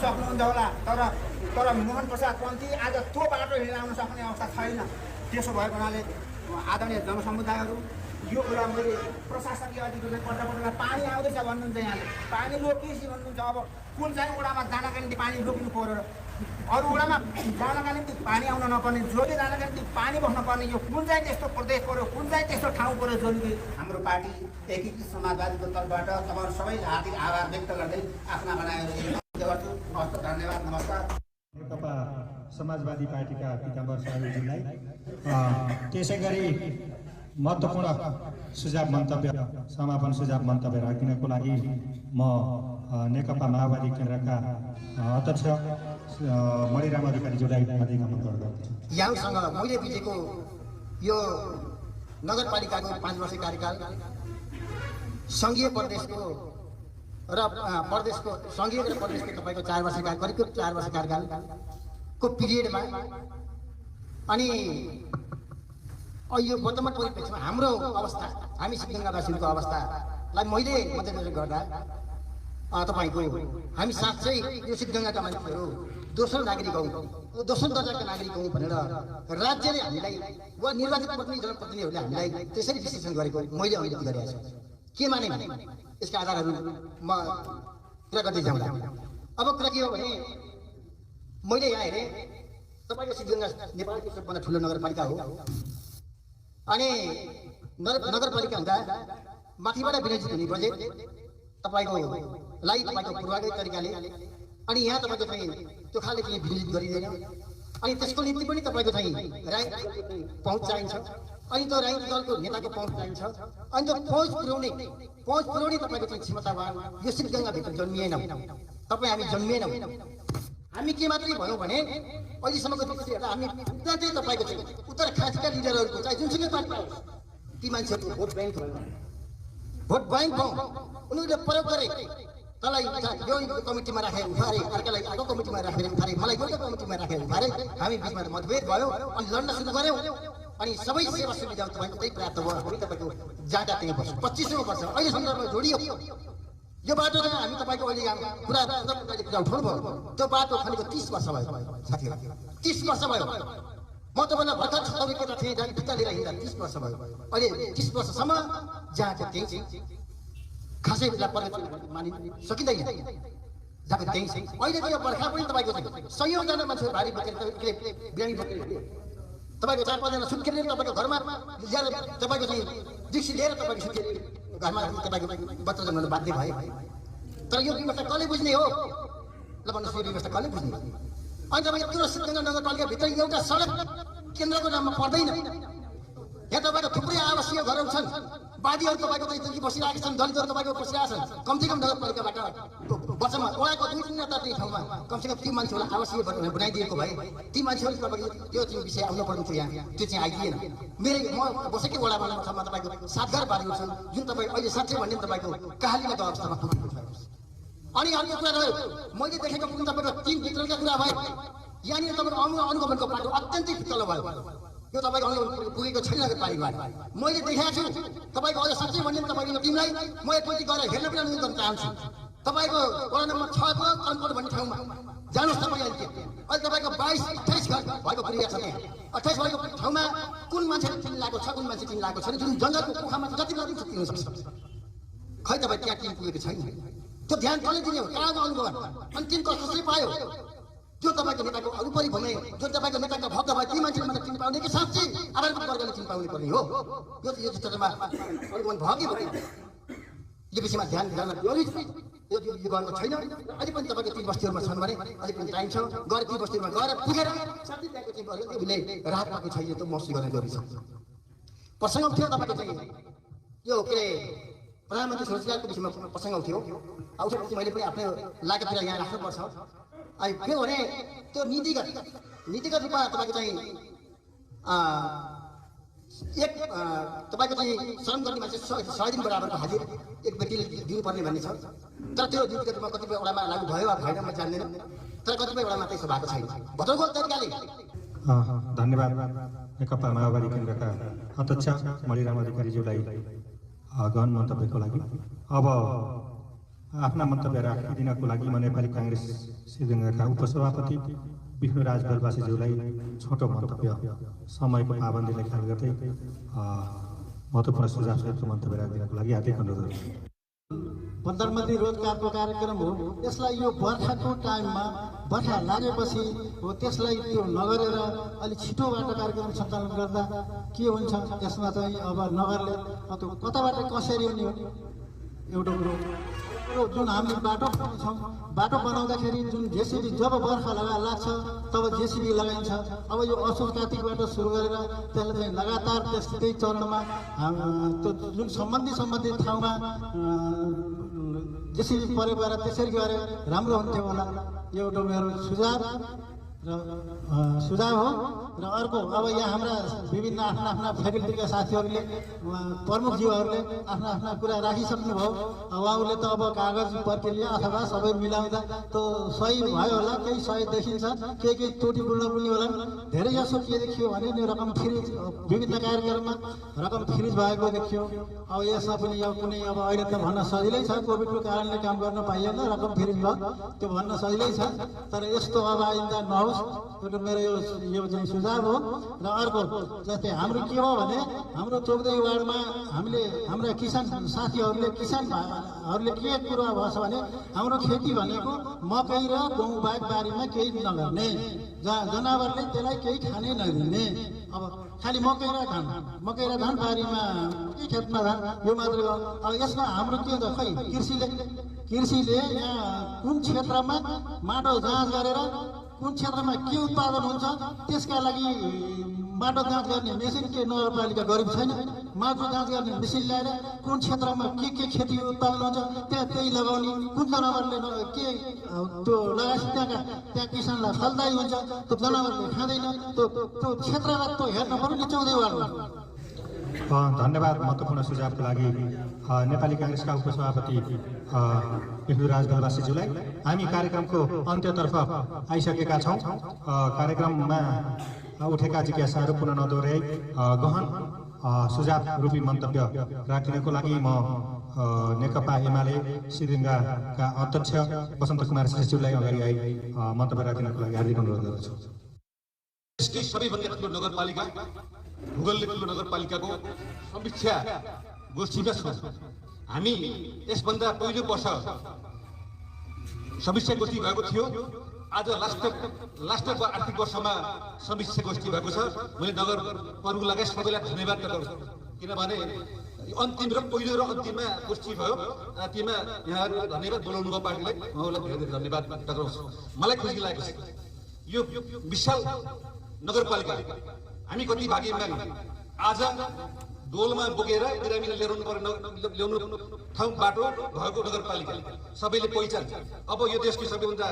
सक्नुहुन्छ होला, तर मोहन प्रसाद पन्थी आज त्यो बाटो हिँडाउन सक्ने अवस्था छैन। त्यसो भएको हुनाले आदरणीय जनसमुदायहरू, यो कुरा मैले प्रशासकीय अधिकारीले पल्ट पानी आउँदैछ भन्नुहुन्छ, यहाँले पानी रोकिएपछि भन्नुहुन्छ। अब कुन चाहिँ वडामा जानका निम्ति पानी रोक्नु पर्यो र अरू वडामा जानका निम्ति पानी आउन नपर्ने, जसले जानका निम्ति पानी बस्न पर्ने, यो कुन चाहिँ त्यस्तो प्रदेश पर्यो, कुन चाहिँ त्यस्तो ठाउँ पर्यो जसले हाम्रो पार्टी एकीकृत समाजवादीको तर्फबाट तपाईँहरू सबैले हार्दिक आभार व्यक्त गर्दै आफ्ना भनाइहरू गर्छु। हस्त धन्यवाद, नमस्कार। नेकपा समाजवादी पार्टीका पीताम्बर साहुजीलाई त्यसै गरी महत्त्वपूर्ण सुझाव मन्तव्य, समापन सुझाव मन्तव्य राखिनको लागि म नेकपा माओवादी केन्द्रका अध्यक्ष मणिराम अधिकारीज्यूलाई हार्दिक आमन्त्रण गर्दछु। यहाँसँग मैले बितेको यो नगरपालिकाको 5 वर्ष कार्यकाल, सङ्घीय प्रदेशको र प्रदेशको सङ्घीय र प्रदेशको तपाईँको 4 वर्ष करिब 4 वर्ष कार्यकालको पिरियडमा अनि यो वर्तमान परिप्रेक्ष्यमा हाम्रो अवस्था, हामी सिद्धगङ्गावासीहरूको अवस्थालाई मैले मध्यनजर गर्दा तपाईँको हामी साँच्चै यो सिद्धगङ्गाका मान्छेहरू दोस्रो नागरिक हौँ, दोस्रो दर्जाका नागरिक हौँ भनेर राज्यले हामीलाई वा निर्वाचित प्रतिनिधि जनप्रतिनिधिहरूले हामीलाई त्यसरी विश्लेषण गरेको मैले अनुभूति गरेको छु। के माने यसका आधारहरू म कुरा गर्दै जाउँदा अब कुरा के हो भने मैले यहाँ हेरेँ तपाईँको सिद्धगङ्गा नेपालको सबभन्दा ठुलो नगरपालिका हो अनि नगरपालिका हुँदा माथिबाट विनियोजित हुने बजेट तपाईँकोलाई तपाईँको पूर्वाग्रही तरिकाले अनि यहाँ तपाईँको चाहिँ त्यो खाले चाहिँ विनियोजित गरिँदैन अनि त्यसको निम्ति पनि तपाईँको चाहिँ र्याङ्क पहुँच चाहिन्छ अनि त्यो र्याङ्क दलको नेताको पहुँच चाहिन्छ अनि त्यो पहुँच पुर्याउने तपाईँको चाहिँ क्षमतावान यो सिद्धगङ्गाभित्र जन्मिएनौँ, तपाईँ हामी जन्मिएनौँ। हामी के मात्रै भनौँ भने अहिलेसम्मको दृष्टि हेर्दा हामी त्यहाँ चाहिँ तपाईँको चाहिँ उत्तर खाँचीका लिडरहरूको चाहिँ जुनसुकै पार्टी ती मान्छेहरूको भोट ब्याङ्क भौँ, उनीहरूले प्रयोग गरे। तँलाई यो कमिटीमा राखेर उठारे, अर्कालाई अर्को कमिटीमा राखेर उठारे, मलाई एउटा कमिटीमा राखेर उठारे, हामी बिचमा मतभेद भयो अनि लड्न सुरु गऱ्यौँ अनि सबै सेवा सुविधा तपाईँको त्यही प्राप्त भयो। हामी तपाईँको जाँदा त्यही वर्ष 25औं वर्ष अहिले सन्दर्भमा जोडियो। यो बाटो चाहिँ हामी तपाईँको अहिले कुरा उठाउनु भयो, त्यो बाटो खनेको 30 वर्ष भयो साथीहरू, 30 वर्ष भयो। म तपाईँलाई भर्खर छतौरीको थिएँ, जहाँ टिका लिएर हिँड्दा 30 वर्ष भयो। अहिले 30 वर्षसम्म जहाँ चाहिँ त्यही चाहिँ खासै बेला पर्यटन मानि सकिँदैन, जहाँ त्यही चाहिँ अहिले त यो बर्खा पनि तपाईँको चाहिँ 100जना मान्छे भारी बोकेर बिरामी बोकेर तपाईँको 4-5 जना सुत्केर तपाईँको घरमा ल्याएर तपाईँको चाहिँ डिक्सी लिएर तपाईँको सुत्केर घरमा तपाईँको बच्चा जन्माउनु बाध्य भए। तर यो व्यवस्था कसले बुझ्ने हो? ल भन्नुहोस्, यो व्यवस्था कसले बुझ्ने? अनि तपाईँको त्यो सिद्धगङ्गा नगरपालिकाभित्र एउटा सडक केन्द्रको नाममा पर्दैन। यहाँ तपाईँको थुप्रै आवासीय घरहरू छन्, वादीहरू तपाईँको चाहिँ बसिरहेका छन्, दलितहरू तपाईँको बसिरहेका छन्। कमसेकम नगरपालिकाबाट वर्षमा वडाको 2-3 नेता त्यही ठाउँमा कमसेकम ती मान्छेहरूलाई आवासीय बनाइदिएको भए ती मान्छेहरू तपाईँको त्यो चाहिँ विषय आउनु पर्ने थियो, यहाँ त्यो चाहिँ आइदिएन। म बसेकै वडामा ठाउँमा तपाईँको 7 घर बारीहरू छन्, जुन तपाईँ अहिले साँच्चै भन्ने तपाईँको कहालीको अवस्थामा पुगेको छ। अनि अर्को कुरा रह्यो, मैले देखेको पनि तपाईँको 3 भित्रका कुरा भए। यहाँनिर तपाईँको अनुगमनको बाटो अत्यन्तै तल भयो, यो तपाईँको पुगेको छैन नगरपालिकाबाट। मैले देखाएको छु तपाईँको अझ साँच्चै भन्ने तपाईँको टिमलाई म एकपल्ट गएर हेर्न पनि अनुरोध गर्न चाहन्छु। तपाईँको वडा नम्बर 6 को कन्कोड भन्ने ठाउँमा जानुहोस् तपाईँ। अहिले तपाईँको 22-28 घर भएको पुगेको छ। त्यहाँ 28 भएको ठाउँमा कुन मान्छेले चिन लागेको छ, कुन मान्छे चिन लागेको छैन, जुन जङ्गलको कुखामा जति जति सक्नु सक्छ। खै तपाईँ त्यहाँ टिम पुगेको छैन, त्यो ध्यान कसले दिने हो? कहाँको अनुभव अनि टिम कसले पायो? जो तपाईँको नेताको वरिपरि घुमे, जो तपाईँको नेताको भक्त भयो, ती मान्छेले मात्र चिन पाउने कि साँच्चै आधारभूत वर्गले चिन पाउने पर्ने हो? यो क्षेत्रमा अनुगमन भयो कि भएन? यो विषयमा ध्यान गर्न यो गर्नु छैन। अझै पनि तपाईँको ती बस्तीहरूमा छन् भने अझै पनि टाइम छ, गएर ती बस्तीहरूमा गएर पुगेर साँच्चै त्यहाँको चाहिँ उसले राहत पाएको छैन, त्यो महसुस गर्न जरुरी छ। प्रसङ्ग थियो तपाईँको चाहिँ यो के अरे प्रधानमन्त्री रोजगारको विषयमा प्रसङ्ग थियो। औषधि मैले पनि आफ्नो लागततिर यहाँ राख्नुपर्छ। अनि के भने त्यो नीतिगत रूपमा तपाईँको चाहिँ एक तपाईँको चाहिँ श्रम गर्ने मान्छे 100 दिन बराबरको हाजिर एक व्यक्तिले दिनुपर्ने भन्ने छ। तर त्यो नीतिगत रूपमा कतिपय वडामा लागू भयो वा भएन म जान्दैन, तर कतिपय वडामा त्यसो भएको छैन भद्रगोल तरिकाले। धन्यवाद। नेकपा माओवादी केन्द्रका अध्यक्ष मणिराम अधिकारीज्यूलाई गहन मन्तव्यको लागि। अब आफ्ना मन्तव्य राखिदिनको लागि म नेपाली काङ्ग्रेस श्रीगङ्गाका उपसभापति विष्णुराज बेलबासीज्यूलाई छोटो मन्तव्य समयको पाबन्दीलाई ख्याल गर्दै महत्त्वपूर्ण सुझावसहितको मन्तव्य राखिदिनको लागि हार्दिक अनुरोध गर्छु। प्रधानमन्त्री रोजगारको कार्यक्रम हो। यसलाई यो बर्खाको टाइममा बर्खा लागेपछि हो, त्यसलाई त्यो नगरेर अलिक छिटोबाट कार्यक्रम सञ्चालन गर्दा के हुन्छ, त्यसमा चाहिँ अब नगरले त्यो कताबाट कसरी हुने हो एउटा कुरो। जुन हामीले बाटो बनाउँछौँ, बाटो बनाउँदाखेरि जुन जेसिबी जब बर्खा लाग्छ तब जेसिबी लगाइन्छ। अब यो असोज कार्तिकबाट सुरु गरेर त्यसलाई चाहिँ लगातार त्यही चरणमा त्यो जुन सम्बन्धित ठाउँमा जेसिबी परे गएर त्यसरी गरे राम्रो हुन्थ्यो होला। यो एउटा मेरो सुझाव हो। र अर्को, अब यहाँ हाम्रा विभिन्न आफ्ना फ्याकल्टीका साथीहरूले प्रमुखज्यूहरूले आफ्ना कुरा राखिसक्नुभयो। उहाँहरूले त अब कागज प्रक्रिया अथवा सबै मिलाउँदा त सही भयो होला, केही सही देखिन्छ, केही त्रुटिपूर्ण पनि होला। धेरै जसो के देखियो भने नि रकम फ्रिज, विभिन्न कार्यक्रममा रकम फ्रिज भएको देखियो। अब यसमा पनि अब कुनै अब अहिले त भन्न सजिलै छ, कोभिडको कारणले काम गर्न पाइएन, रकम फ्रिज भयो, त्यो भन्न सजिलै छ। तर यस्तो अब आइन्दा नहोस्, त्यो मेरो यो चाहिँ सुझाव हो। र अर्को जस्तै हाम्रो के हो भने हाम्रो चौधरी वार्डमा हाम्रा किसान साथीहरूले के कुरो भन्छ भने हाम्रो खेती भनेको मकै र गहुँ बाहेक बारीमा केही नगर्ने, जनावरले त्यसलाई केही खानै नदिने। अब खालि मकै र धान बारीमा के खेतमा धान, यो मात्रै हो। अब यसमा हाम्रो के हुन्छ, खै कृषिले यहाँ कुन क्षेत्रमा माटो जाँच गरेर कुन क्षेत्रमा के उत्पादन हुन्छ त्यसका लागि माटो जाँच गर्ने मेसिन के नगरपालिका गरिब छैन। माटो जाँच गर्ने मेसिन ल्याएर कुन क्षेत्रमा के खेती उत्पादन हुन्छ त्यही लगाउने, कुन जनावरले के त्यो लगाएपछि त्यहाँ किसानलाई फलदायी हुन्छ, त्यो जनावरले खाँदैन, त्यो क्षेत्रलाई त हेर्न पर्यो नि चौधरी वार्डमा। धन्यवाद महत्त्वपूर्ण सुझावको लागि नेपाली काङ्ग्रेसका उपसभापति विष्णुराज बेलबासीज्यूलाई। हामी कार्यक्रमको अन्त्यतर्फ आइसकेका छौँ। कार्यक्रममा उठेका जिज्ञासाहरू पुनः नदोहोऱ्याई गहन सुझाव रूपी मन्तव्य राखिदिनको लागि म नेकपा एमाले श्रीगङ्गाका अध्यक्ष वसन्त कुमार श्रेष्ठज्यूलाई अगाडि आई मन्तव्य राखिदिनको लागि हार्दिक अनुरोध गर्दछु। देशकै सबैभन्दा ठुलो नगरपालिका, भूगोलले ठुलो नगरपालिकाको समीक्षा गोष्ठीमा छौँ हामी। यसभन्दा पहिलो वर्ष समीक्षा गोष्ठी भएको थियो। आज लास्ट आर्थिक वर्षमा समीक्षा गोष्ठी भएको छ। मैले नगर प्रमुख लगायत सबैलाई धन्यवाद गर्छु, किनभने अन्तिम र पहिलो र अन्तिममा गोष्ठी भयो। तीमा यहाँहरू धन्यवाद बोलाउनु भयो पार्टीलाई, उहाँलाई धेरै धेरै धन्यवाद टक्राउँछु। मलाई खुसी लागेको छ यो विशाल नगरपालिका हामी कति भाग्यमानी। आज डोलमा बोकेर बिरामीले ल्याउनु ठाउँ बाटो भएको नगरपालिका सबैले पहिचान। अब यो देशको सबैभन्दा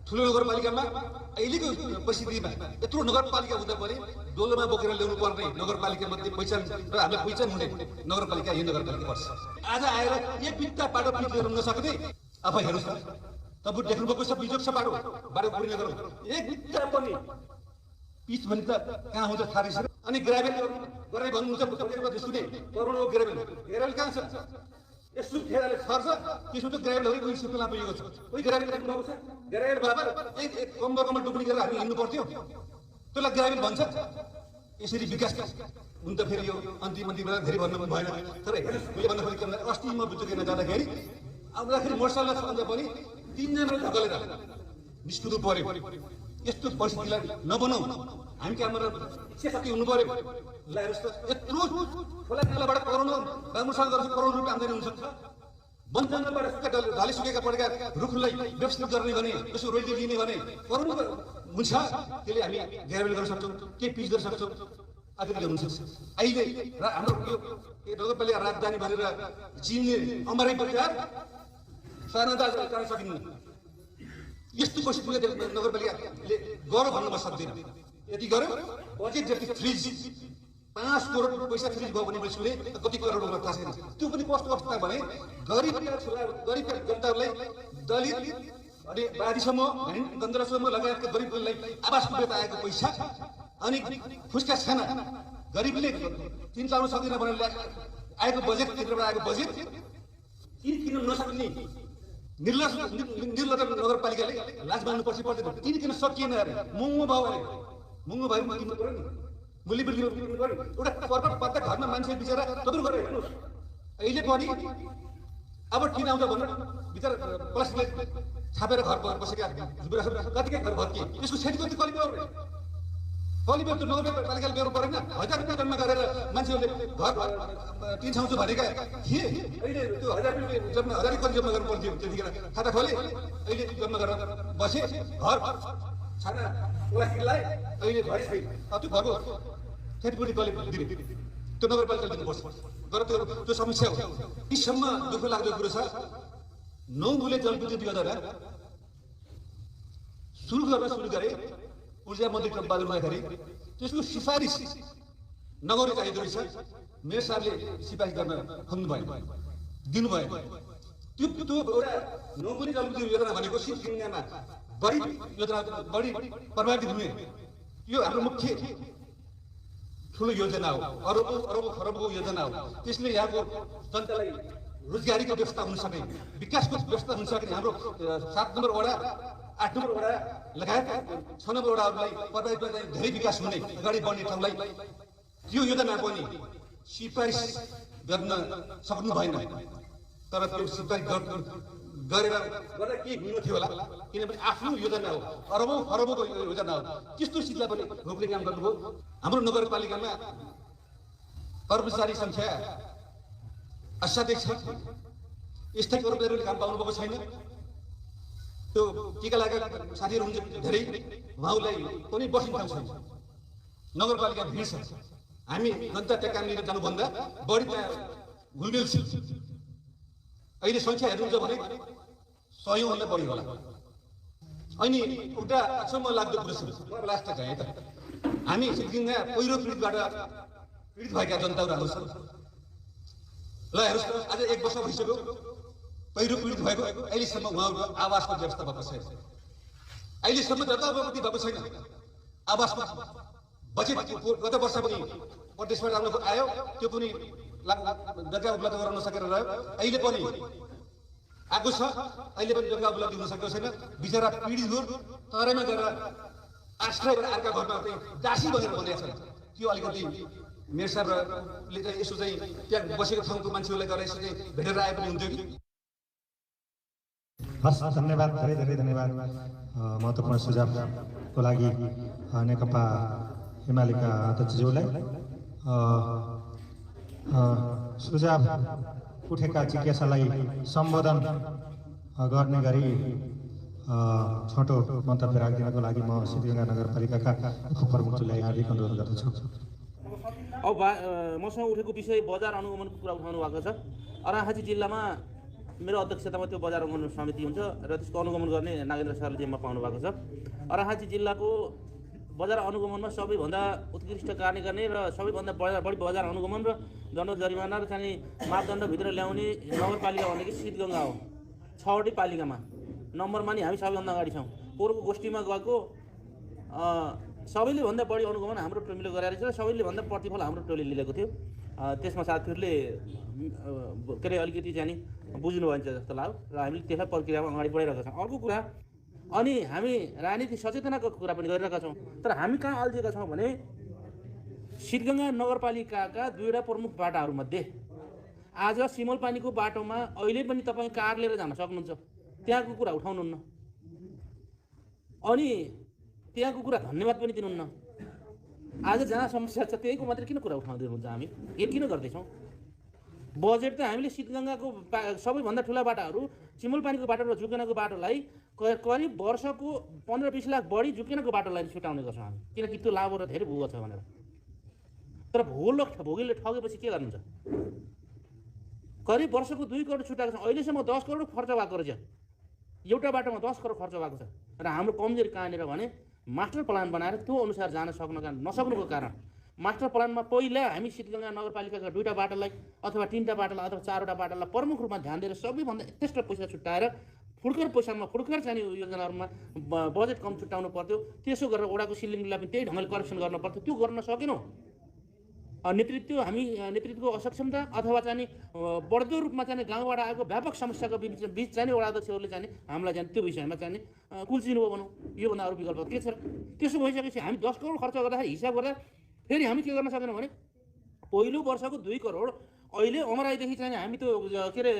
ठुलो नगरपालिकामा अहिलेको परिस्थितिमा यत्रो नगरपालिका हुँदा पनि डोलमा बोकेर ल्याउनु पर्ने नगरपालिका मध्ये पहिचान र हामीलाई पहिचान हुने नगरपालिका यो नगरपालिका पर्छ। आज आएर एक बित्ता बाटो पिट गर्न नसक्ने, अब हेर्नुहोस् त, तपाईँ देख्नुभएको छ बिजोग छ बाटो पुरी नगर एक बित्ता पनि पिच भने त कहाँ हुन्छ थाहा रहेछ। अनि ग्राभेल गरेर भन्नुहुन्छ सुने करोडको ग्राभेल कहाँ छ? यसो खेराले छर्छ, त्यसो त ग्राभेलहरू उही सुकुला पुगेको छ। उही ग्राभेल राख्नुभएको छ, ग्राभेल भएर एक कम्बरमा डुब्ने गरेर हामी हिँड्नु पर्थ्यो, त्यसलाई ग्राभेल भन्छ। यसरी विकास हुन त फेरि यो अन्तिममा धेरै भन्नु भएन। तर हेर्नुहोस्, मैले भन्दा खोजेको अस्ति म बुझ्न जाँदाखेरि आउँदाखेरि मोटरसाइकल चलाउँदा पनि 3 जनाले धकेलेर निस्किनु पर्यो। यस्तो परिस्थितिलाई नबनाऊ, हामी क्यामेरा सके हुनु पर्यो। ल हेर्नुहोस् त, यत्रो खोला नालाबाट करोडौँ राम्रोसँग गर्छ, करोड रुपियाँ आम्दानी हुन सक्छ। वन जङ्गलबाट ढाली सुकेका परेका रुखलाई व्यवस्थित गर्ने भने, यसो रोइली लिने भने करोड हुन्छ। त्यसले हामी ग्यारेबल गर्न सक्छौँ, केही पिच गर्न सक्छौँ, आदि हुन सक्छ। अहिले हाम्रो यो नगरपालिका राजधानी भनेर चिन्ने अमरै बजार सानो दाजु जान सकिन्न। यस्तो परिस्थितिले नगरपालिकाले गर्यो भन्न म सक्दिनँ। यति गर्यो बजेट जति फ्रिज 5 करोड पैसा फ्रिज भयो भने मैले सुने, कति करोड मलाई थाहा छैन। त्यो पनि कस्तो अवस्था भने गरिब जनताहरूलाई, दलित अनि वादीसम्म गन्धरासम्म लगायतका गरिबहरूलाई आवास रुपियाँ आएको पैसा अनि फुस्का खाना गरिबले चिन चलाउन सक्दैन भनेर आएको बजेट, केन्द्रबाट आएको बजेट किन नसक्ने निर्लज नगरपालिकाले लाज मान्नुपर्छ पर्दैन किन सकिएन अरे महँगो भाउ अरे महँगो भाउ किन्नु पर्यो नि मूल्य वृद्धि किन्नु पर्यो एउटा पर्वत पत्ता घरमा मान्छे बिचरा तपाईँहरू गरेर हेर्नुहोस् अहिले पनि अब किन आउँछ भन्नु बिचरा प्लास्टिकले छापेर घर बसेका कतिकै घर भत्किए त्यसको क्षतिपूर्ति कसले गर्यो कहिले त्यो नगरपालिकाले बेहोर्नु परेन 1000 रुपियाँ जम्मा गरेर मान्छेहरूले घर 3 ठाउँ भनेका थिए अहिले त्यो 1000 रुपियाँ जम्मा 1000 कति जम्मा गर्नु पर्थ्यो त्यतिखेर खाता खोले अहिले जम्मा गरेर बसे घर छाना प्लास्टिकलाई अहिले घर छैन त्यो घरको क्षतिपूर्ति कसले दिने त्यो नगरपालिकाले दिनुपर्छ तर त्यो समस्या हो यीसम्म दुःख लाग्दो कुरो छ 9 बुले जलविद्युत योजना सुरु गरे ऊर्जा मन्त्री टम्बहादुर महाखरी त्यसको सिफारिस नगर्नु चाहिँदो रहेछ मेयर साहबले सिफारिस गर्न खोज्नुभयो दिनुभयो त्यो एउटा 9 बुले जलविद्युत योजना भनेको सिटगिङमा बढी प्रभावित हुने यो हाम्रो मुख्य ठुलो योजना हो अरबौं खरबौं योजना हो त्यसले यहाँको जनतालाई रोजगारीको व्यवस्था हुन सक्ने विकासको व्यवस्था हुन सक्ने हाम्रो 7 नम्बर वडा 8 नम्बर वडा लगायत 6 नम्बर वडाहरूलाई प्रभावित गर्ने धेरै विकास हुने अगाडि बढ्ने ठाउँलाई यो योजना पनि सिफारिस गर्न सक्नु भएन तर त्यो सिफारिस गरेर गर्दा के हुनु थियो होला किनभने आफ्नो योजना हो अरबौं खरबौंको योजना हो त्यस्तो चिजलाई पनि रोक्ने काम गर्नुभयो हाम्रो नगरपालिकामा कर्मचारी संख्या असाध्यै छ स्थायी कर्मचारीहरूले काम पाउनुभएको छैन त्यो टीका लागेका साथीहरू हुन्छ धेरै उहाँलाई पनि बस्ने ठाउँ छैन नगरपालिका भिड छ हामी जनता त्यहाँ काम लिएर जानुभन्दा बढी त्यहाँ घुलमिल छ अहिले संख्या हेर्नुहुन्छ भने 100 भन्दा बढी होला अनि एउटा अचम्म लाग्दो कुरो छ म लास्ट चाहिँ त हामी सिक्किममा पहिरो पीडित भएका जनताहरू आउँछ ल हेर्नुहोस् आज 1 वर्ष भइसक्यो पहिरो पीडित भएको अहिलेसम्म उहाँहरूको आवासको व्यवस्था भएको छैन अहिलेसम्म जताभावी भएको छैन आवासको बजेट गत वर्ष पनि प्रदेशबाट आयो त्यो पनि जग्गा उपलब्ध गराउन सकेर रह्यो अहिले पनि आएको छ अहिले पनि जग्गा उपलब्ध हुन सकेको छैन बिचरा पीडितहरू तराईमा गएर आश्रय गरेर अर्का घरमा चाहिँ दासी बनेर बनेको छ त्यो अलिकति मेयर साहबले चाहिँ यसो चाहिँ त्यहाँ बसेको ठाउँको मान्छेहरूलाई गएर यसो चाहिँ भेटेर आए पनि हुन्थ्यो कि हस् धन्यवाद धेरै धन्यवाद महत्त्वपूर्ण सुझावको लागि नेकपा एमालेका अध्यक्षज्यूलाई सुझाव उठेका जिज्ञासालाई सम्बोधन गर्ने गरी छोटो मन्तव्य राखिदिनको लागि म सिद्धिगङ्गा नगरपालिकाका उपप्रमुखज्यूलाई हार्दिक अनुरोध गर्दछु अब मसँग उठेको विषय बजार अनुगमनको कुरा उठाउनु भएको छ अर्घाखाँची जिल्लामा मेरो अध्यक्षतामा त्यो बजार अनुगमन समिति हुन्छ र त्यसको अनुगमन गर्ने नागेन्द्र सरले जिम्मा पाउनु भएको छ अर्घाखाँची जिल्लाको बजार अनुगमनमा सबैभन्दा उत्कृष्ट कार्य गर्ने र सबैभन्दा बढी बजार अनुगमन र दण्ड जरिमाना र चाहिँ मापदण्डभित्र ल्याउने नगरपालिका भनेको सिद्धगङ्गा हो 6वटै पालिकामा नम्बरमा नि हामी सबैभन्दा अगाडि छौँ पोहोरको गोष्ठीमा गएको सबैले भन्दा बढी अनुगमन हाम्रो टोलीले गरेर छ र सबैले भन्दा प्रतिफल हाम्रो टोलीले लिएको थियो त्यसमा साथीहरूले के अरे अलिकति चाहिँ बुझ्नु भएछ जस्तो लाग्यो र हामीले त्यसलाई प्रक्रियामा अगाडि बढाइरहेका छौँ अर्को कुरा अनि हामी राजनीतिक सचेतनाको कुरा पनि गरिरहेका छौँ तर हामी कहाँ अल्झेका छौँ भने सिद्धगङ्गा नगरपालिकाका 2वटा प्रमुख बाटाहरूमध्ये आज सिमलपानीको बाटोमा अहिले पनि तपाईँ कार लिएर जान सक्नुहुन्छ त्यहाँको कुरा उठाउनुहुन्न अनि त्यहाँको कुरा धन्यवाद पनि दिनुहुन्न आज जहाँ समस्या छ त्यहीको मात्रै किन कुरा उठाउँदैनुहुन्छ हामी यो किन गर्दैछौँ बजेट त हामीले सिद्धगङ्गाको सबैभन्दा ठुला बाटाहरू सिमलपानीको बाटो र जुकेनाको बाटोलाई करिब वर्षको 15-20 लाख बढी जुकेनाको बाटोलाई छुटाउने गर्छौँ हामी किनकि त्यो लाभ र धेरै भोग छ भनेर तर भोगीले ठगेपछि के गर्नुहुन्छ करिब वर्षको 2 करोड छुटाएको छ अहिलेसम्म 10 करोड खर्च भएको रहेछ एउटा बाटोमा 10 करोड खर्च भएको छ र हाम्रो कमजोरी कहाँनिर भने मास्टर प्लान बनाएर त्यो अनुसार जान नसक्नुको कारण मास्टर प्लानमा पहिला हामी सिद्धगङ्गा नगरपालिकाका 2वटा बाटोलाई अथवा 3वटा बाटोलाई अथवा 4वटा बाटोलाई प्रमुख रूपमा ध्यान दिएर सबैभन्दा एक्स्ट्रा पैसा छुट्याएर फुड्कर पैसामा फुड्कर चाहिने योजनाहरूमा बजेट कम छुट्याउनु पर्थ्यो त्यसो गरेर वडाको सिलिङलाई पनि त्यही ढङ्गले करेक्सन गर्न पर्थ्यो त्यो गर्न सकेनौँ नेतृत्वको असक्षमता अथवा चाहिँ बढ्दो रूपमा चाहिँ गाउँबाट आएको व्यापक समस्याको बिच चाहिँ वडा अध्यक्षहरूले चाहिँ हामीलाई चाहिँ त्यो विषयमा चाहिँ कुल्चिनु भनौँ, योभन्दा अरू विकल्प के छ र? त्यसो भइसकेपछि हामी 10 करोड खर्च गर्दाखेरि हिसाब गर्दा फेरि हामी के गर्न सकेनौँ भने पहिलो वर्षको 2 करोड अहिले अमराईदेखि चाहिँ हामी त्यो के अरे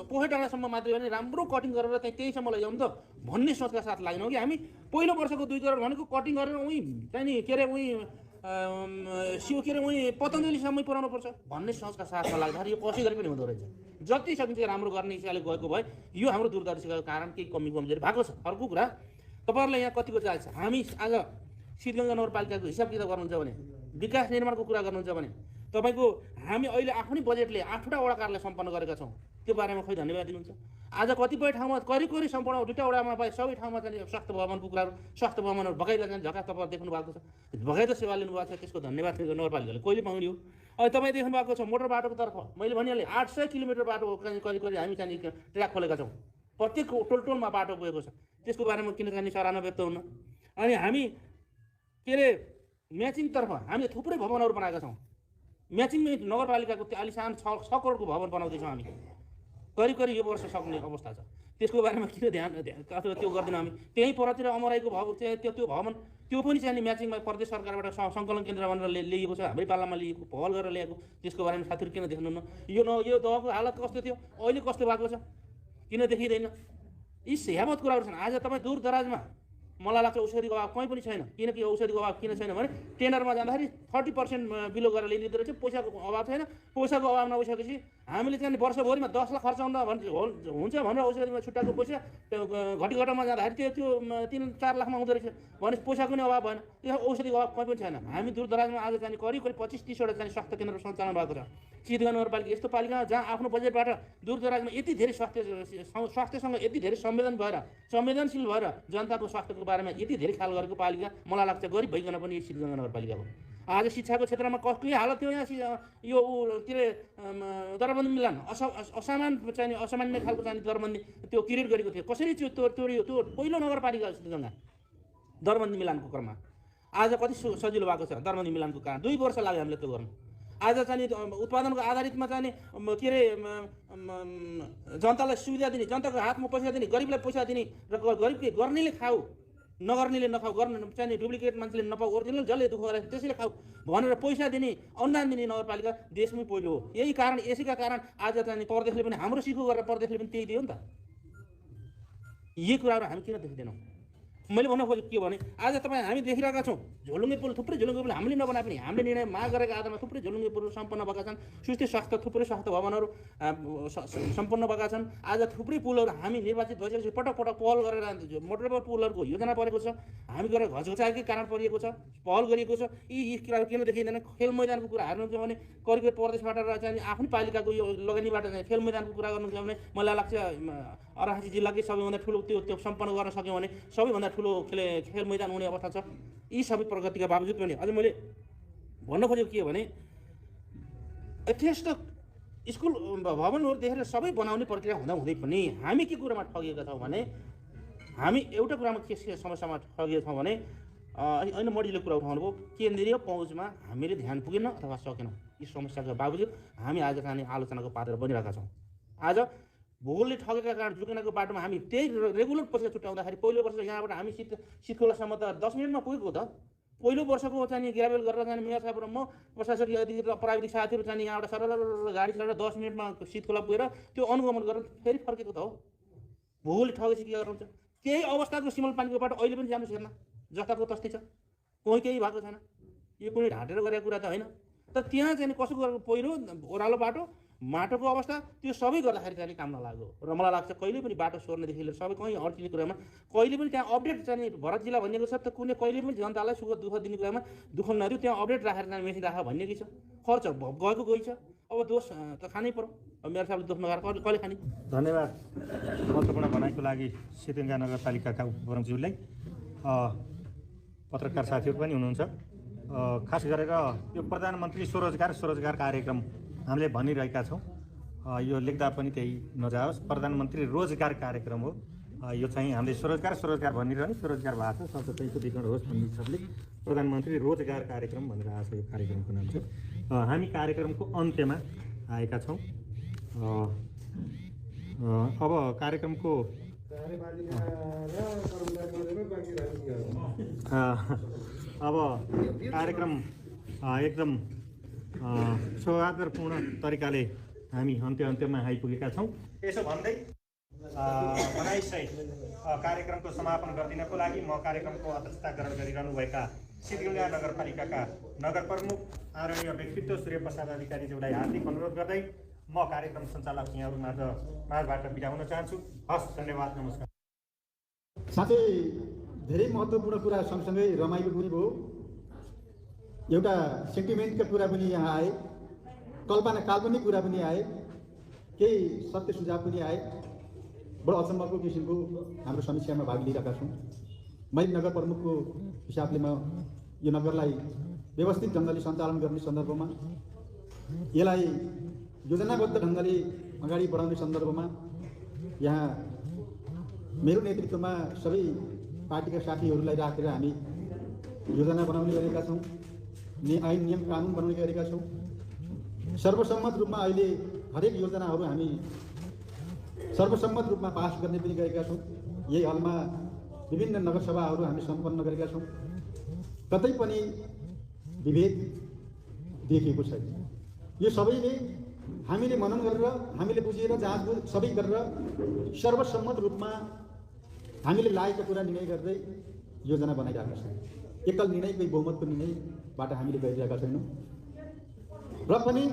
पोखे डाँडासम्म मात्रै भने राम्रो कटिङ गरेर त्यहीसम्म लैजाउँ त भन्ने सोचका साथ लाग्यौँ कि हामी पहिलो वर्षको 2 करोड भनेको कटिङ गरेर उहीँ चाहिँ नि के अरे उहीँ उहीँ पतञ्जलीसम्मै पुऱ्याउनु पर्छ भन्ने सोचका साथमा लाग्दाखेरि यो कसै गरी पनि हुँदो रहेछ। जति सकिन्छ राम्रो गर्ने हिसाबले गएको भए यो हाम्रो दूरदर्शीको कारण केही कमी कमजोरी भएको छ। अर्को कुरा तपाईँहरूले यहाँ कतिको चाहेको छ, हामी आज शीतगङ्गा नगरपालिकाको हिसाब किताब गर्नुहुन्छ भने विकास निर्माणको कुरा गर्नुहुन्छ भने तपाईँको हामी अहिले आफ्नै बजेटले 8वटा वडा कार्यालय सम्पन्न गरेका छौँ, त्यो बारेमा खोइ धन्यवाद दिनुहुन्छ। आज कतिपय ठाउँमा करिब सम्पूर्ण 2टा वडामा पाए सबै ठाउँमा चाहिँ स्वास्थ्य भवनको कुराहरू स्वास्थ्य भवनहरू बगैँचा चाहिँ झकास तपाईँ देख्नु भएको छ, बगैँचा सेवा लिनुभएको छ, त्यसको धन्यवाद नगरपालिकाले कहिले पाउने हो। अहिले तपाईँ देख्नु भएको छ मोटर बाटोको तर्फ मैले भनिहालेँ 800 किलोमिटर बाटो करिब हामी चाहिँ ट्र्याक खोलेका छौँ, प्रत्येक टोलमा बाटो गएको छ, त्यसको बारेमा किन चाहिँ सराहना व्यक्त हुन्न। अनि हामी के अरे म्याचिङतर्फ हामीले थुप्रै भवनहरू बनाएका छौँ, म्याचिङमै नगरपालिकाको त्यो अलि सानो 6 करोडको भवन बनाउँदैछौँ हामी, करिब यो वर्ष सक्ने अवस्था छ। त्यसको बारेमा किन ध्यान अथवा त्यो गर्दैनौँ हामी? त्यहीँ परतिर अमराईको भवन त्यो भवन त्यो पनि चाहिँ म्याचिङमा प्रदेश सरकारबाट सङ्कलन केन्द्र भनेर ल्याइएको छ, हाम्रै पालामा ल्याइएको पहल गरेर ल्याएको, त्यसको बारेमा साथीहरू किन देख्नुहुन्न? यो दहको हालत कस्तो थियो, अहिले कस्तो भएको छ, किन देखिँदैन? यी सेवावत कुराहरू छन्। आज तपाईँ दूर दराजमा मलाई लाग्छ औषधिको अभाव कहीँ पनि छैन। किनकि औषधिको अभाव किन छैन भने टेन्डरमा जाँदाखेरि 30% बिलो गरेर लिँदो रहेछ, पैसाको अभाव छैन। पैसाको अभाव नभइसकेपछि हामीले चाहिँ वर्षभरिमा 10 लाख खर्च हुन्छ भनेर औषधिमा छुट्टाएको पैसा घटीघटामा जाँदाखेरि त्यो 3-4 लाखमा हुँदो रहेछ भने पैसाको पनि अभाव भएन, त्यो औषधिको अभाव कहीँ पनि छैन। हामी दूर दराजमा आज चाहिँ करिब 25-30वटा चाहिँ स्वास्थ्य केन्द्र सञ्चालन भएको छ। शीतगङ्गा नगरपालिका यस्तो पालिका जहाँ आफ्नो बजेटबाट दूर दराजमा यति धेरै स्वास्थ्यसँग यति धेरै संवेदनशील भएर जनताको स्वास्थ्यको बारेमा यति धेरै ख्याल गरेको पालिका मलाई लाग्छ गरिब भइकन पनि शीतगङ्गा नगरपालिका हो। आज शिक्षाको क्षेत्रमा के हालत थियो यहाँ यो के अरे दरबन्दी मिलान असामान्य खालको चाहिँ दरबन्दी त्यो क्रिएट गरेको थियो, कसरी त्यो पहिलो नगरपालिका शीतगङ्गा दरबन्दी मिलानको क्रममा आज कति सजिलो भएको छ दरबन्दी मिलानको कारण। 2 वर्ष लाग्यो हामीले त्यो गर्नु। आज चाहिँ उत्पादनको आधारितमा चाहिँ के अरे जनतालाई सुविधा दिने, जनताको हातमा पैसा दिने, गरिबलाई पैसा दिने र गरिबले गर्नेले खाऊ नगर्नेले नखाऊ, गर्ने चाहिँ डुप्लिकेट मान्छेले नपाऊ, ओरिजिनल जसले दुःख गरेर त्यसैले खाऊ भनेर पैसा दिने अनुदान दिने नगरपालिका देशमै पहिलो हो। यसैका कारण आज चाहिँ प्रदेशले पनि हाम्रो सिको गरेर प्रदेशले पनि त्यही दियो नि त। यही कुराहरू हामी किन देख्दैनौँ? मैले भन्न खोजेको के भने आज हामी देखिरहेका छौँ झोलुङ्गे पुल, थुप्रै झोलुङ्गे पुल हामीले नबनाए पनि हामीले निर्णय माग गरेका आधारमा थुप्रै झोलुङ्गे पुल सम्पन्न भएका छन्। सुस्थिर थुप्रै स्वास्थ्य भवनहरू सम्पन्न भएका छन्। आज थुप्रै पुलहरू हामी निर्वाचित भइसकेपछि पटक पहल गरेर मोटरवेज पुलहरूको योजना परेको छ, हामी गरेर घचघचाएकै कारण परिएको छ, पहल गरिएको छ। यी कुराहरू किन देखिँदैन? खेल मैदानको कुरा हेर्नुहुन्छ भने करिब प्रदेशबाट चाहिँ आफ्नै पालिकाको यो लगानीबाट चाहिँ खेल मैदानको कुरा गर्नुहुन्छ भने मलाई लाग्छ अर्घाखाँची जिल्लाकै सबैभन्दा ठुलो त्यो सम्पन्न गर्न सक्यौँ भने सबैभन्दा ठुलो खेल मैदान हुने अवस्था छ। यी सबै प्रगतिका बावजुद पनि अझ मैले भन्न खोजेको के भने यथेष्ट स्कुल भवनहरू देखेर सबै बनाउने प्रक्रिया हुँदै पनि हामी के कुरामा ठगिएका छौँ भने हामी एउटा कुरामा के समस्यामा ठगिएका छौँ भने होइन मडीले कुरा उठाउनुभयो केन्द्रीय पहुँचमा हामीले ध्यान पुगेन अथवा सकेनौँ। यी समस्याका बावजुद हामी आज चाहिँ आलोचनाको पात्र बनिरहेका छौँ। आज भूगोलले ठगेका कारण जुकेनाको बाटोमा हामी त्यही रेगुलर पैसा छुट्याउँदाखेरि पहिलो वर्ष यहाँबाट हामी शीतखोलासम्म त 10 मिनटमा पुगेको त। पहिलो वर्षको चाहिँ ग्राभेल गरेर जाने मेयर साहब र म प्रशासकीय अधिकारी र प्राविधिक साथीहरू चाहिँ यहाँबाट सरल गाडी चलाएर 10 मिनटमा शीतखोला पुगेर त्यो अनुगमन गरेर फेरि फर्केको त हो। भूगोलले ठगेपछि के गर्नुहुन्छ? त्यही अवस्थाको सिमलपानीको बाटो अहिले पनि जानु छैन, जताको तस्तै छ, केही भएको छैन। यो कुनै ढाँटेर गरेको कुरा त होइन। तर त्यहाँ चाहिँ कसो गरेको पहिरो ओह्रालो बाटो माटोको अवस्था त्यो सबै गर्दाखेरि चाहिँ काम नलाग्यो र मलाई लाग्छ कहिले पनि बाटो सोर्नेदेखि लिएर सबै कहीँ अड्किने कुरामा कहिले पनि त्यहाँ अपडेट चाहिँ भरत जिल्ला भनिएको छ त कहिले पनि जनतालाई सुख दुःख दिने कुरामा दुःख नदियो त्यहाँ अपडेट राखेर चाहिँ मेसिन राख भनिएकै छ। खर्च गएको गई छ, अब दोष त खानै पर्यो। मेरो साहबले दोष नगरेर कहिले खाने? धन्यवाद महत्त्वपूर्ण भनाइको लागि शीतगङ्गा नगरपालिकाका उपप्रमुखज्यूलाई। पत्रकार साथीहरू पनि हुनुहुन्छ। खास गरेर यो प्रधानमन्त्री स्वरोजगार कार्यक्रम हामीले भनिरहेका छौँ, यो लेख्दा पनि त्यही नजाओस्, प्रधानमन्त्री रोजगार कार्यक्रम हो। यो चाहिँ हामीले स्वरोजगार भनिरहने स्वरोजगार भएको छ शब्द चाहिँ शुद्धिकरण होस् भन्ने हिसाबले प्रधानमन्त्री रोजगार कार्यक्रम भनेर आएको छ। यो कार्यक्रमको नाम चाहिँ हामी कार्यक्रमको अन्त्यमा आएका छौँ। अब कार्यक्रमको एकदम सौहार्दपूर्ण तरिकाले हामी अन्त्यमा आइपुगेका छौँ। यसो भन्दै भनाइसहित कार्यक्रमको समापन गरिदिनको लागि म कार्यक्रमको अध्यक्षता ग्रहण गरिरहनुभएका सिद्धगङ्गा नगरपालिकाका नगर प्रमुख आदरणीय व्यक्तित्व सूर्य प्रसाद अधिकारीज्यूलाई हार्दिक अनुरोध गर्दै म कार्यक्रम सञ्चालक यहाँहरू माझबाट बिदा हुन चाहन्छु। हस्, धन्यवाद, नमस्कार। साथै धेरै महत्त्वपूर्ण कुरा सँगसँगै रमाइलो पनि भयो, एउटा सेन्टिमेन्टका कुरा पनि यहाँ आए, काल्पनिक कुरा पनि आए, केही सत्य सुझाव पनि आए। बडो अचम्मको किसिमको हाम्रो समीक्षामा भाग लिइरहेका छौँ। मैले नगर प्रमुखको हिसाबले म यो नगरलाई व्यवस्थित ढङ्गले सञ्चालन गर्ने सन्दर्भमा, यसलाई योजनाबद्ध ढङ्गले अगाडि बढाउने सन्दर्भमा यहाँ मेरो नेतृत्वमा सबै पार्टीका साथीहरूलाई राखेर हामी योजना बनाउने गरेका छौँ, ऐन नियम कानुन बनाउने गरेका छौँ। सर्वसम्मत रूपमा अहिले हरेक योजनाहरू हामी सर्वसम्मत रूपमा पास गर्ने पनि गरेका छौँ। यही हलमा विभिन्न नगरसभाहरू हामी सम्पन्न गरेका छौँ। कतै पनि विभेद देखिएको छैन। यो सबैले हामीले मनन गरेर, हामीले बुझेर, जाँचबुझ सबै गरेर सर्वसम्मत रूपमा हामीले लागेको कुरा निर्णय गर्दै योजना बनाइरहेका छौँ। एकल निर्णयकै बहुमतको निर्णयबाट हामीले गरिरहेका छैनौँ। र पनि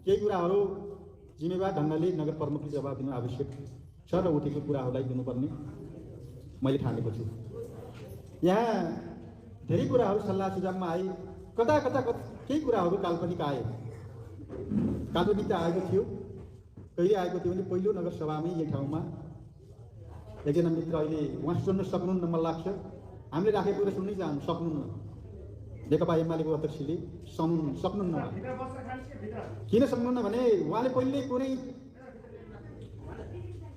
केही कुराहरू जिम्मेवार ढङ्गले नगर प्रमुखले जवाब दिनु आवश्यक छ र उठेको कुराहरूलाई दिनुपर्ने मैले ठानेको छु। यहाँ धेरै कुराहरू सल्लाह सुझावमा आए, कता केही कुराहरू काल्पनिक आए। काल्पनिकता आएको थियो, कहिले आएको थियो भने पहिलो नगरसभामै यही ठाउँमा एकजना मित्र अहिले उहाँ सुन्न सक्नुहुन्न, मलाई लाग्छ हामीले राखेको कुरा सुन्नै सक्नुहुन्न। नेकपा एमालेको अध्यक्षले सक्नुहुन्न। किन सक्नुहुन्न भने उहाँले पहिले कुनै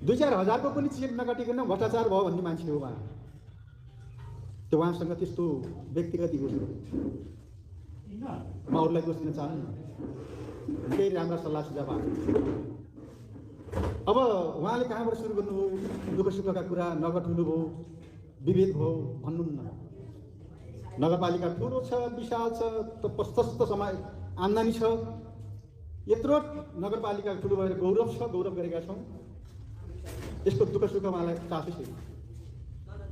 2-4 हजारको पनि चेक नकाटिकन भ्रष्टाचार भयो भन्ने मान्छे हो उहाँ। त्यो उहाँसँग त्यस्तो व्यक्तिगत हो। म अरूलाई दोष दिन चाहन्न, केही राम्रा सल्लाह सुझाव आएको। अब उहाँले कहाँबाट सुरु गर्नुभयो? दुःख सुखका कुरा, नगर ठुलो भयो, विभेद भयो भन्नुहुन्न। नगरपालिका ठुलो छ, विशाल छ, प्रशस्त समय आम्दानी छ। यत्रो नगरपालिका ठुलो भएर गौरव छ, गौरव गरेका छौँ। यसको दुःख सुख उहाँलाई चासो छैन।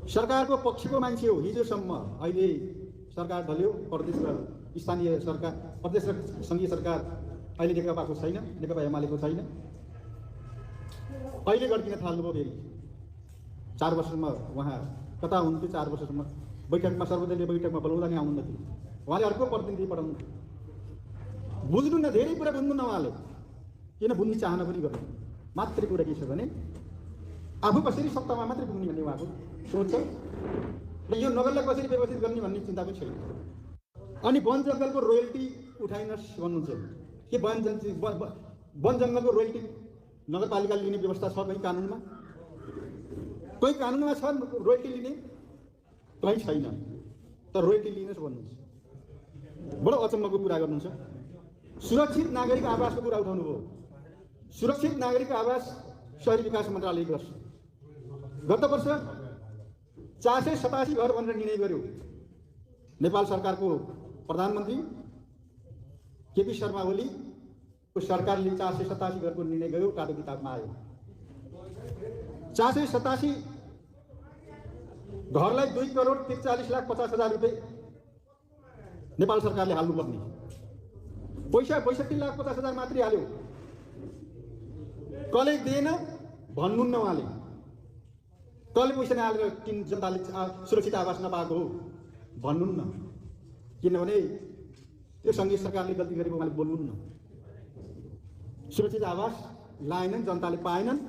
सरकारको पक्षको मान्छे हो हिजोसम्म। अहिले सरकार ढल्यो, प्रदेश र स्थानीय सरकार, प्रदेश र सङ्घीय सरकार अहिले नेकपाको छैन, नेकपा एमालेको छैन। अहिले गर्किन थाल्नुभयो फेरि। 4 वर्षमा उहाँ कता हुनुहुन्थ्यो? 4 वर्षसम्म बैठकमा, सर्वदलीय बैठकमा बोलाउँदा नि आउनुहुन्थ्यो। उहाँले अर्को प्रतिनिधि पठाउनु। बुझ्नुहुन्न, धेरै कुरा बुझ्नुहुन्न उहाँले। किन बुझ्ने चाहना पनि गर्नु। मात्रै कुरा के छ भने आफू कसरी सत्तामा मात्रै पुग्ने भन्ने उहाँको सोच छ र यो नगरलाई कसरी व्यवस्थित गर्ने भन्ने चिन्ता पनि छैन। अनि वन जङ्गलको रोयल्टी उठाइनुहोस् भन्नुहुन्छ। के वन जङ्गलको रोयल्टी नगरपालिकाले लिने व्यवस्था छ कहीँ कानुनमा? कोही कानुनमा छ रोयल्टी लिने? कहीँ छैन। तर रोयल्टी लिनुहोस् भन्नुहुन्छ। बडो अचम्मको कुरा गर्नुहुन्छ। सुरक्षित नागरिक आवासको कुरा उठाउनुभयो। सुरक्षित नागरिक आवास शहरी विकास मन्त्रालयले गर्छ। गत वर्ष 487 घर भनेर निर्णय गर्यो। नेपाल सरकारको प्रधानमन्त्री केपी शर्मा ओलीको सरकारले 487 घरको निर्णय गर्यो, कालो किताबमा आयो। 487 घरलाई 2,43,50,00,000 रुपियाँ नेपाल सरकारले हाल्नुपर्ने। पैसा 62,50,000 मात्रै हाल्यो। कसले दिएन भन्नुहुन्न उहाँले। कसले पैसा नहालेर जनताले सुरक्षित आवास नपाएको हो भन्नुहुन्न। किनभने त्यो सङ्घीय सरकारले गल्ती गरेको उहाँले बोल्नुहुन्न। सुरक्षित आवास लाएनन्, जनताले पाएनन्,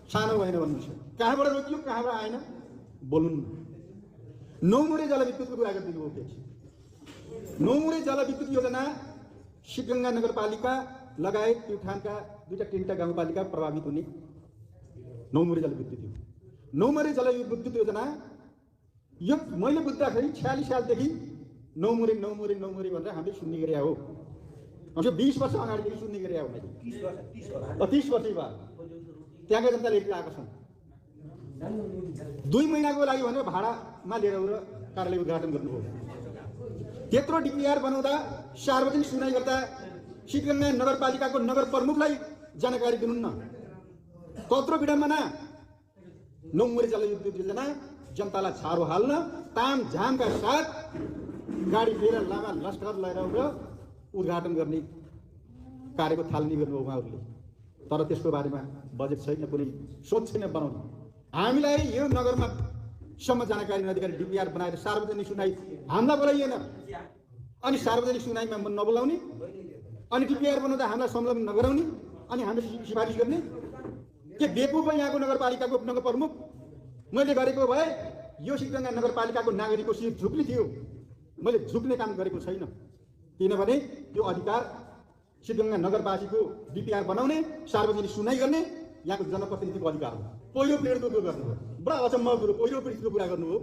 सानो भएन भन्नुहुन्छ। कहाँबाट रोकियो, कहाँबाट आएन बोल्नुहुन्न। 9 मुरे जलविद्युतको कुरा गरिदिनु हो। 9 मुरे जलविद्युत योजना सिद्धगङ्गा नगरपालिका लगायत प्युठानका 2-3 गाउँपालिका प्रभावित हुने 9 मुरे जलविद्युत हो। नौमुरे जलविद्युत योजना यो मैले बुझ्दाखेरि 46 सालदेखि नौमुरे भनेर हामीले सुन्ने गरे हो। अनि 20 वर्ष अगाडिदेखि सुन्ने गरे हो मैले। 30 वर्षै भयो त्यहाँका जनताले आएको छन्। 2 महिनाको लागि भनेर भाडामा लिएर कार्यालय उद्घाटन गर्नुभयो। त्यत्रो डिपिआर बनाउँदा सार्वजनिक सुनाइ गर्दा सिद्धगङ्गा नगरपालिकाको नगर प्रमुखलाई जानकारी दिनुहुन्न। कत्रो विडम्बना। नौमुरे जलविद्युत योजना जनतालाई छारो हाल्न तामझामका साथ गाडी लिएर लामा लस्कर लिएर उद्घाटन गर्ने कार्यको थालनी गर्नुभयो उहाँहरूले। तर त्यसको बारेमा बजेट छैन, कुनै सोच छैन बनाउने। हामीलाई यो नगरमा सम्म जानकारी नदिएर डिपिआर बनाएर सार्वजनिक सुनाइ हामीलाई बोलाइएन। अनि सार्वजनिक सुनाइमा नबोलाउने, अनि डिपिआर बनाउँदा हामीलाई संलग्न नगराउने, अनि हामीले सिफारिस गर्ने के बेकुफ यहाँको नगरपालिकाको नगर प्रमुख। मैले गरेको भए यो सिद्धगङ्गा नगरपालिकाको नागरिकको सिट झुक्ने थियो। मैले झुक्ने काम गरेको छैन, किनभने यो अधिकार सिद्धगङ्गा नगरवासीको डिपिआर बनाउने, सार्वजनिक सुनाइ गर्ने यहाँको जनप्रतिनिधिको अधिकार हो। पहिलो पीडितको गर्नु हो, बडा अचम्म कुरो। पहिलो पीडितको कुरा गर्नु हो।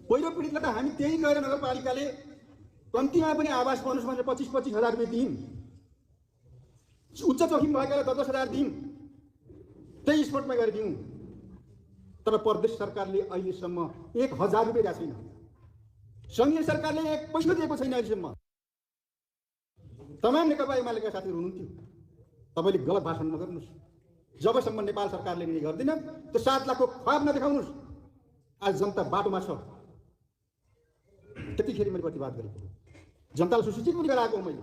पहिलो पीडितलाई त हामी त्यही गएर नगरपालिकाले कम्तीमा पनि आवास बनाउनुहोस् भनेर 25-25 हजार रुपियाँ दियौँ। उच्च जोखिम भएकालाई 10-10 हजार दियौँ, त्यही स्पोर्टमा गएर दियौँ। तर प्रदेश सरकारले अहिलेसम्म 1000 रुपियाँ दिएको छैन। सङ्घीय सरकारले 1 पैसा दिएको छैन अहिलेसम्म। तमाम नेकपा एमालेका साथीहरू हुनुहुन्थ्यो, तपाईँले गलत भाषण नगर्नुहोस्। जबसम्म नेपाल सरकारले निर्णय गर्दैन त्यो 7 लाखको ख्वाब नदेखाउनुहोस्। आज जनता बाटोमा छ, त्यतिखेर मैले प्रतिवाद गरेको। जनतालाई सुसूचित पनि गराएको मैले।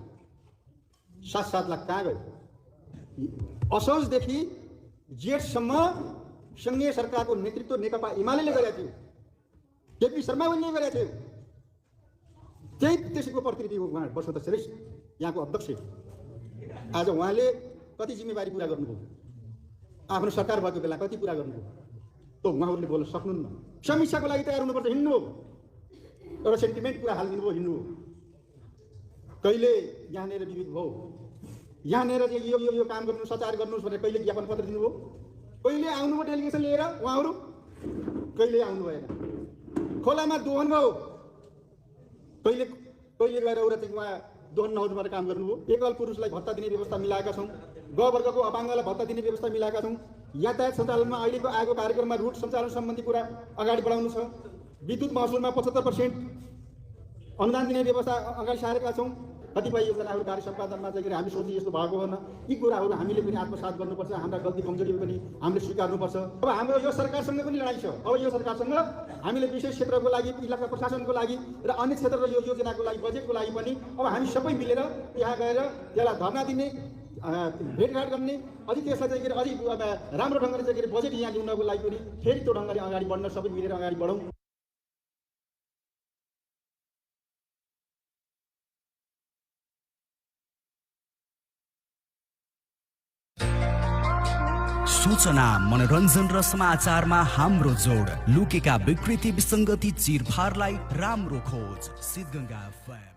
7 लाख कहाँ गयो? असोजदेखि जेठसम्म सङ्घीय सरकारको नेतृत्व नेकपा एमाले गरेको थियो। केपी शर्मा ओलीले गरेको थियो। त्यही त्यसको प्रतिनिधि हो उहाँ बसन्त श्रेष्ठ, यहाँको अध्यक्ष। आज उहाँले कति जिम्मेवारी पुरा गर्नुभयो? आफ्नो सरकार भएको बेला कति पुरा गर्नुभयो? त उहाँहरूले बोल्न सक्नुहुन्न। समीक्षाको लागि तयार हुनुपर्छ, हिँड्नु हो। एउटा सेन्टिमेन्ट पुरा हालिदिनु भयो, हिँड्नु हो। कहिले यहाँनिर विविध भयो, यहाँनिर यो काम गर्नु, सचार गर्नुहोस् भनेर कहिले ज्ञापन पत्र दिनुभयो? कहिले आउनुभयो डेलिगेसन लिएर उहाँहरू? कहिले आउनु भएन। खोलामा दोहन भयो, कहिले गएर उहाँ दोहन नहोस् भनेर काम गर्नुभयो। एकल पुरुषलाई भत्ता दिने व्यवस्था मिलाएका छौँ, ग वर्गको अपाङ्गलाई भत्ता दिने व्यवस्था मिलाएका छौँ। यातायात सञ्चालनमा अहिलेको आएको कार्यक्रममा रुट सञ्चालन सम्बन्धी कुरा अगाडि बढाउनु छ। विद्युत महसुलमा 75% अनुदान दिने व्यवस्था अगाडि सारेका छौँ। कतिपय योजनाहरू कार्य सम्पादनमा चाहिँ हामी सोच्ने यस्तो भएको होइन। यी कुराहरू हामीले पनि आत्मसात गर्नुपर्छ। हाम्रा गल्ती कमजोरी पनि हामीले स्वीकार्नुपर्छ। अब हाम्रो यो सरकारसँग पनि लडाइँ छ। अब यो सरकारसँग हामीले विशेष क्षेत्रको लागि, इलाका प्रशासनको लागि र अन्य क्षेत्र र यो योजनाको लागि, बजेटको लागि पनि अब हामी सबै मिलेर त्यहाँ गएर त्यसलाई धर्ना दिने, भेटघाट गर्ने, अझै त्यसलाई चाहिँ अझै राम्रो ढङ्गले चाहिँ बजेट यहाँ ल्याउनको लागि पनि फेरि त्यो ढङ्गले अगाडि बढ्न सबै मिलेर अगाडि बढौँ। सूचना, मनोरञ्जन र समाचारमा हाम्रो जोड, लुकेका विकृति विसङ्गति चिरफारलाई राम्रो खोज। सिद्धगङ्गा FM।